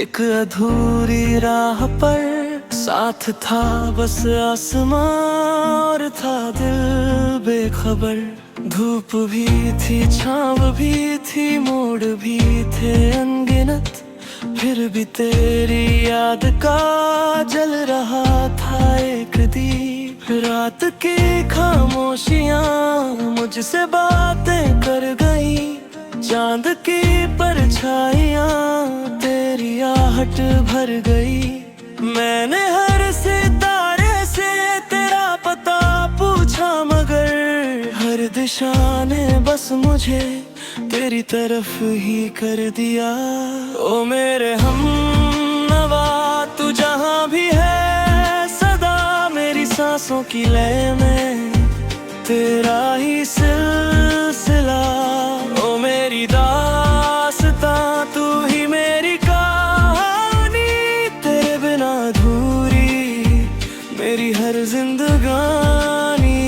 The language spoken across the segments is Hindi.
एक अधूरी राह पर साथ था बस आसमां और था दिल बेखबर। धूप भी थी, छाँव भी थी, मोड़ भी थे अनगिनत। फिर भी तेरी याद का जल रहा था एक दीप। रात की खामोशियाँ मुझसे बातें कर गई, चांद की परछाइयाँ तेरी आहट भर गई। मैंने हर सितारे से तेरा पता पूछा, मगर हर दिशा ने बस मुझे तेरी तरफ ही कर दिया। ओ मेरे हमनवा तू जहाँ भी है, सदा मेरी सांसों की लय में तेरा ही सिलसिला। ओ मेरी दास्तां तू ही मेरी कहानी, तेरे बिना अधूरी मेरी हर जिंदगानी।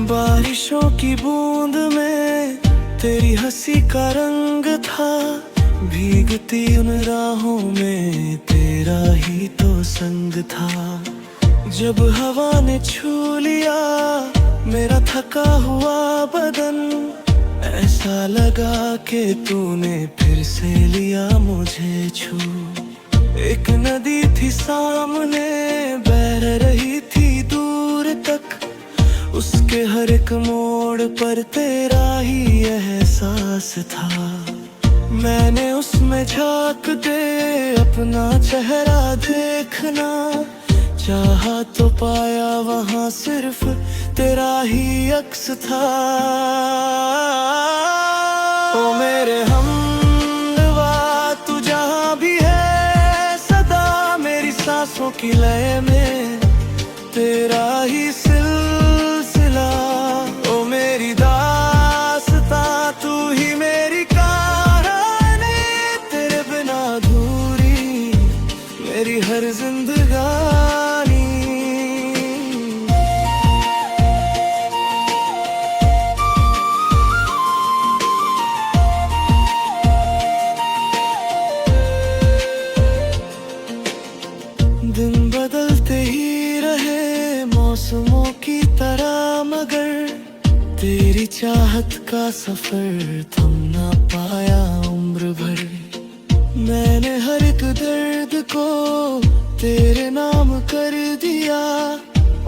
बारिशों की बूंद में तेरी हंसी का रंग था, भीगती उन राहों में तेरा ही तो संग था। जब हवा ने छू लिया मेरा थका हुआ बदन, ऐसा लगा कि तूने फिर से लिया मुझे छू। एक नदी थी सामने बह रही थी दूर तक, उसके हर एक मोड़ पर तेरा ही एहसास था। मैंने उसमें झांक दे अपना चेहरा देखना चाहा, तो पाया वहाँ सिर्फ तेरा ही अक्स था। ओ मेरे हमनवा तू जहाँ भी है, सदा मेरी सांसों की लय में तेरा ही सिलसिला। ओ मेरी दास्तां तू ही मेरी कहानी, तेरे बिना अधूरी मेरी हर जिंदगानी। दिन बदलते ही रहे मौसमों की तरह, मगर तेरी चाहत का सफर थम ना पाया उम्र भर। मैंने हर एक दर्द को तेरे नाम कर दिया,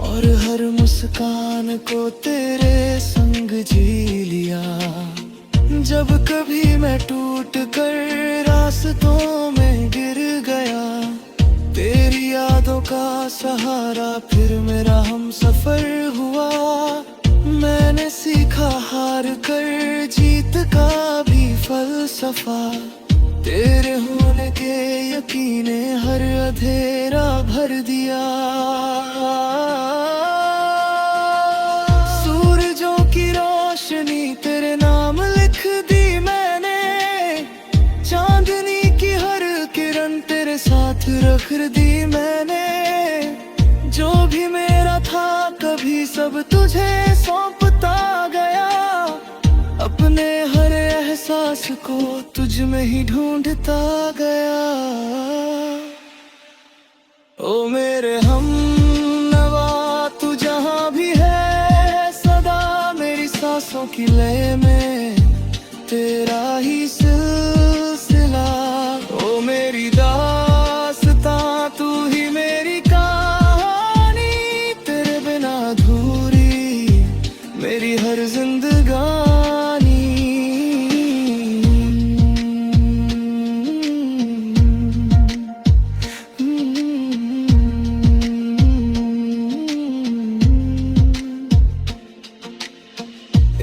और हर मुस्कान को तेरे संग जी लिया। जब कभी मैं टूट कर रास्तों में गिर गया, तेरी यादों का सहारा फिर मेरा हम सफर हुआ। मैंने सीखा हार कर जीत का भी फलसफा, तेरे होने के यकीन ने हर अंधेरा भर दिया। सूरजों की रोशनी तेरे नाम लिख दी मैंने, चांदनी की हर किरण तेरे साथ रख दी मैंने। जो भी मेरा था कभी सब तुझे सौंपता गया, अपने हर एहसास को तुझ में ही ढूंढता गया। ओ मेरे हमनवा तू जहाँ भी है, सदा मेरी सांसों की लय में तेरा ही सिलसिला। ओ मेरी दास्तां तू ही मेरी कहानी, तेरे बिना अधूरी मेरी हर जिंदगानी।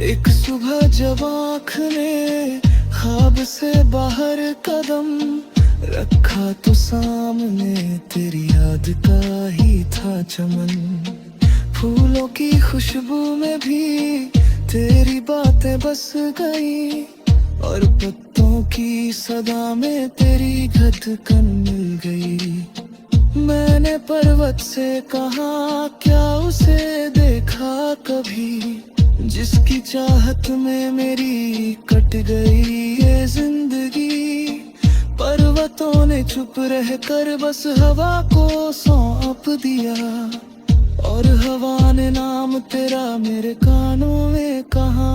एक सुबह जब आँख ने ख्वाब से बाहर कदम रखा, तो सामने तेरी याद का ही था चमन। फूलों की खुशबू में भी तेरी बातें बस गई, और पत्तों की सदा में तेरी धड़कन मिल गई। मैंने पर्वत से कहा क्या उसे देखा कभी, जिसकी चाहत में मेरी कट गई ये जिंदगी। पर्वतों ने चुप रहकर बस हवा को सौंप दिया, और हवा ने नाम तेरा मेरे कानों में कहा।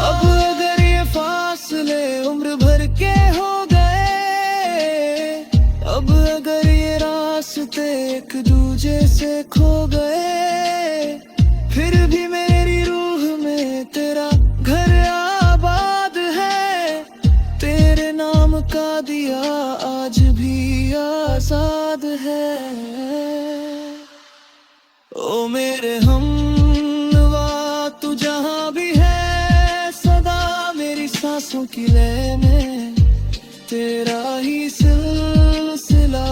अब अगर ये फासले उम्र भर के हो गए, अब अगर ये रास्ते एक दूजे से खो गए, फिर भी मेरी रूह में तेरा घर आबाद है। तेरे नाम का दिया आज भी आजाद है। ओ मेरे हमनवा तू जहां भी है, सदा मेरी सांसों की लय में तेरा ही सिलसिला।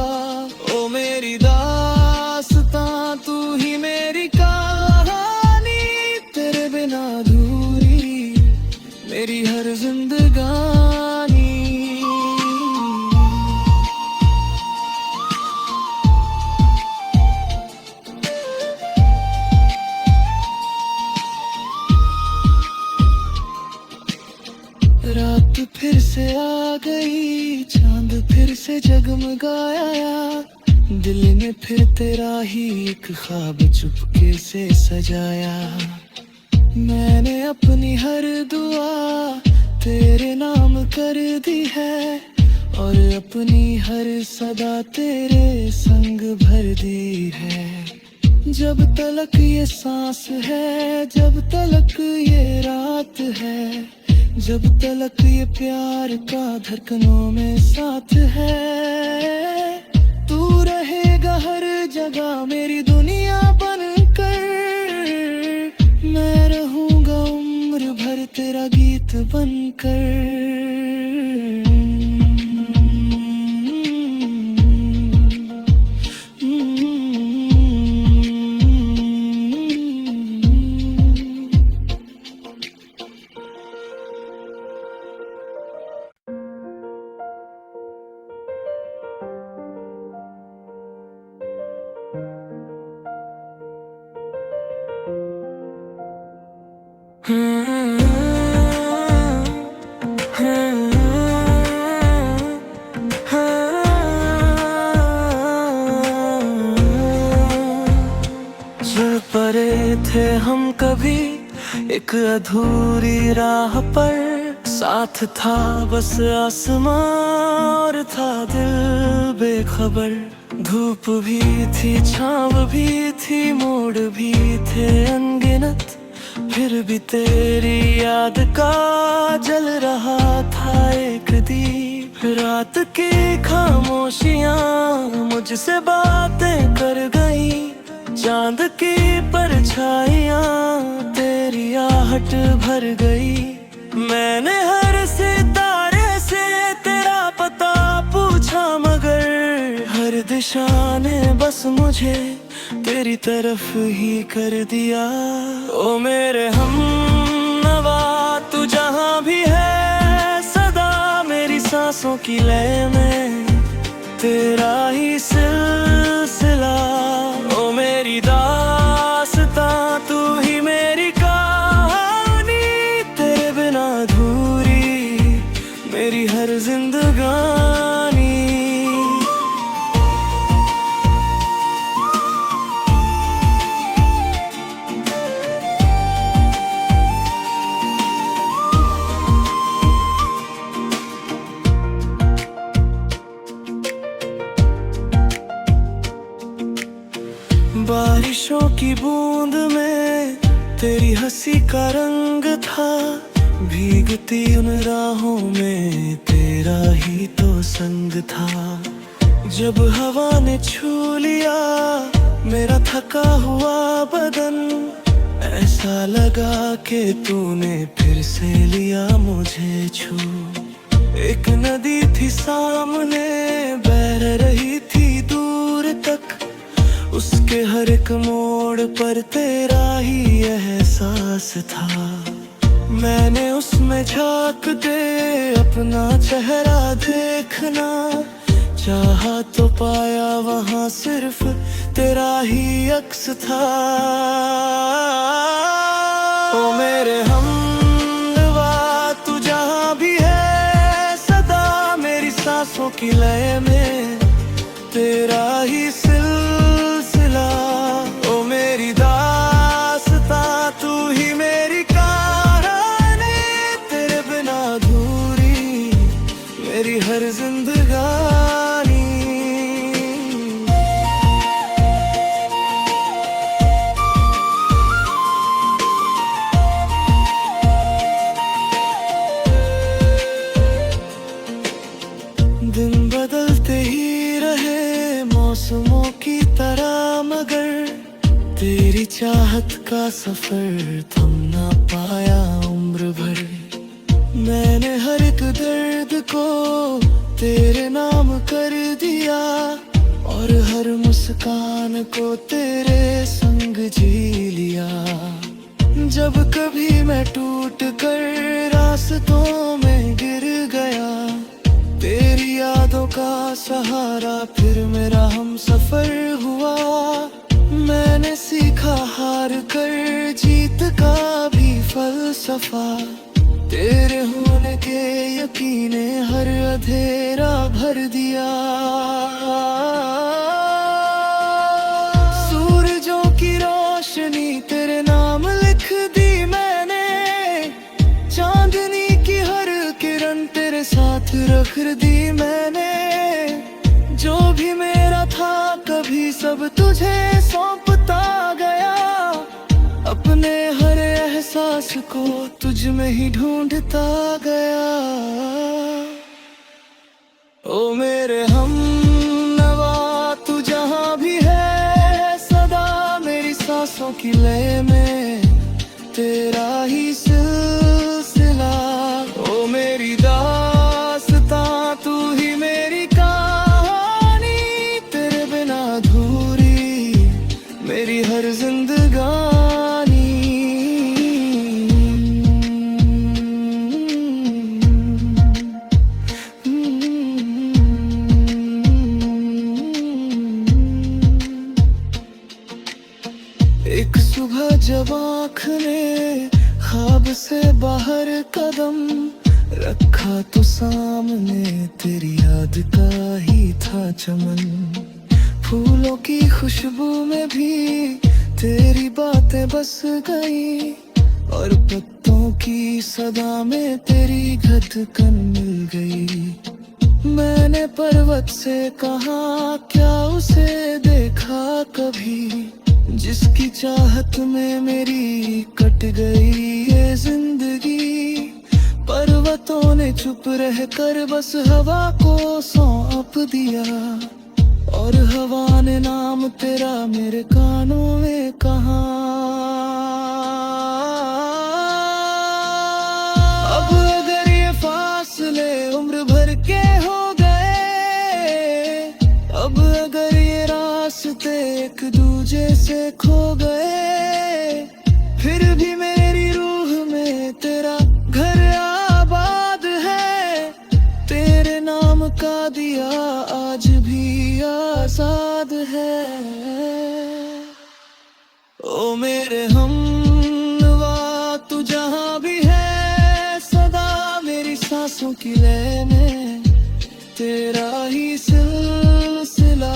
ओ मेरी दास्तां तू ही मेरी कहानी, तेरे बिना अधूरी मेरी हर जिंदगानी। रात फिर से आ गई, चांद फिर से जगमगाया, दिल ने फिर तेरा ही एक ख्वाब चुपके से सजाया। मैंने अपनी हर दुआ तेरे नाम कर दी है, और अपनी हर सदा तेरे संग भर दी है। जब तलक ये सांस है, जब तलक ये रात है, जब तलक ये प्यार का धड़कनों में साथ है, तू रहेगा हर जगह मेरी दुनिया बनकर। मैं रहूंगा उम्र भर तेरा गीत बनकर। चल पड़े थे हम कभी एक अधूरी राह पर, साथ था बस आसमां और था दिल बेखबर। धूप भी थी, छाँव भी थी, मोड़ भी थे अनगिनत, फिर भी तेरी याद का जल रहा था एक दीप। रात की खामोशियां मुझसे बातें कर गई, चांद की परछाइयां तेरी आहट भर गई। मैंने हर सितारे से तेरा पता पूछा, मगर हर दिशा ने बस मुझे तेरी तरफ ही कर दिया। ओ मेरे हमनवा तू जहां भी है, सदा मेरी सांसों की लय में तेरा ही सिलसिला। ओ मेरी दास्तां तू ही मेरी कहानी, तेरे बिना अधूरी मेरी हर जिंदगानी। बारिशों की बूंद में तेरी हंसी का रंग था, भीगती उन राहों में तेरा ही तो संग था। जब हवा ने छू लिया मेरा थका हुआ बदन, ऐसा लगा कि तूने फिर से लिया मुझे छू। एक नदी थी सामने बह रही थी दूर तक, उसके हर एक मोड़ पर तेरा ही एहसास था। मैंने उसमें झांक दे अपना चेहरा देखना चाहा तो पाया वहां सिर्फ तेरा ही अक्स था। ओ मेरे हमनवा तू जहां भी है सदा मेरी सांसों की लय में तेरा ही सिलसिला। ओ मेरी दास्तां तू ही मेरी कहानी तेरे बिना अधूरी मेरी हर जिंदगानी। दिन बदलते ही रहे मौसमों की तरह मगर तेरी चाहत का सफर थम ना पाया उम्र भर। मैंने हर एक दर्द को तेरे नाम कर दिया और हर मुस्कान को तेरे संग जी लिया। जब कभी मैं टूट कर रास्तों में गिर गया तेरी यादों का सहारा फिर मेरा हम सफर हुआ। मैंने सीखा हार कर जीत का भी फलसफा तेरे होने के यकीन ने हर अंधेरा भर दिया। सूरजों की रोशनी तेरे नाम लिख दी मैंने चांदनी की हर किरण तेरे साथ रख दी मैंने। जो भी मेरा था कभी सब तुझे सौंपता गया अपने हर एहसास को तुझ में ही ढूंढता गया। ओ मेरे हमनवा तू जहां भी है सदा मेरी सांसों की लय में तेरा ही सिलसिला। ओ मेरी दास्तां तू ही मेरी कहानी तेरे बिना अधूरी मेरी हर जिंदगानी। एक सुबह जब आँख ने ख्वाब से बाहर कदम रखा तो सामने तेरी याद का ही था चमन। फूलों की खुशबू में भी तेरी बातें बस गई और पत्तों की सदा में तेरी धड़कन मिल गई। मैंने पर्वत से कहा क्या उसे देखा कभी जिसकी चाहत में मेरी कट गई ये जिंदगी। पर्वतों ने चुप रह कर बस हवा को सौंप दिया और हवा ने नाम तेरा मेरे कानों में कहा। अब अगर ये फासले उम्र भर के हो गए अब अगर ये रास्ते एक दूजे से खो गए फिर भी मेरी रूह में तेरा घर आबाद है। तेरे नाम का दिया आज भी आजाद है। ओ मेरे हमनवा तू जहां भी है सदा मेरी सांसों की लय में तेरा ही सिलसिला।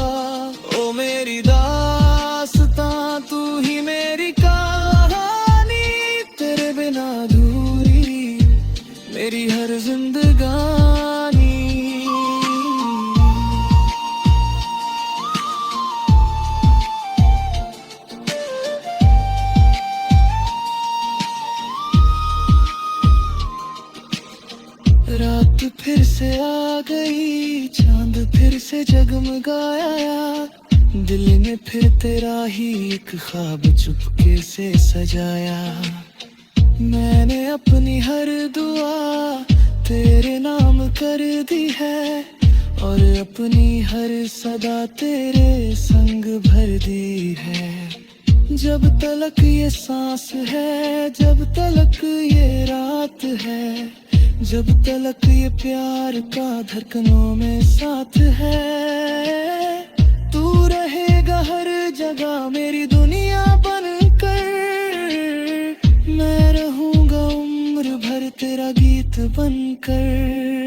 ओ मेरी दास्तां तू ही मेरी कहानी तेरे बिना अधूरी मेरी हर जिंदगानी। रात फिर से आ गई चांद फिर से जगमगाया दिल ने फिर तेरा ही एक ख्वाब चुपके से सजाया। मैंने अपनी हर दुआ तेरे नाम कर दी है और अपनी हर सदा तेरे संग भर दी है। जब तलक ये सांस है, जब तलक ये रात है, जब तलक ये प्यार का धड़कनों में साथ है, तू रहेगा हर जगह मेरी दुनिया बनकर। मैं रहूंगा उम्र भर तेरा गीत बनकर।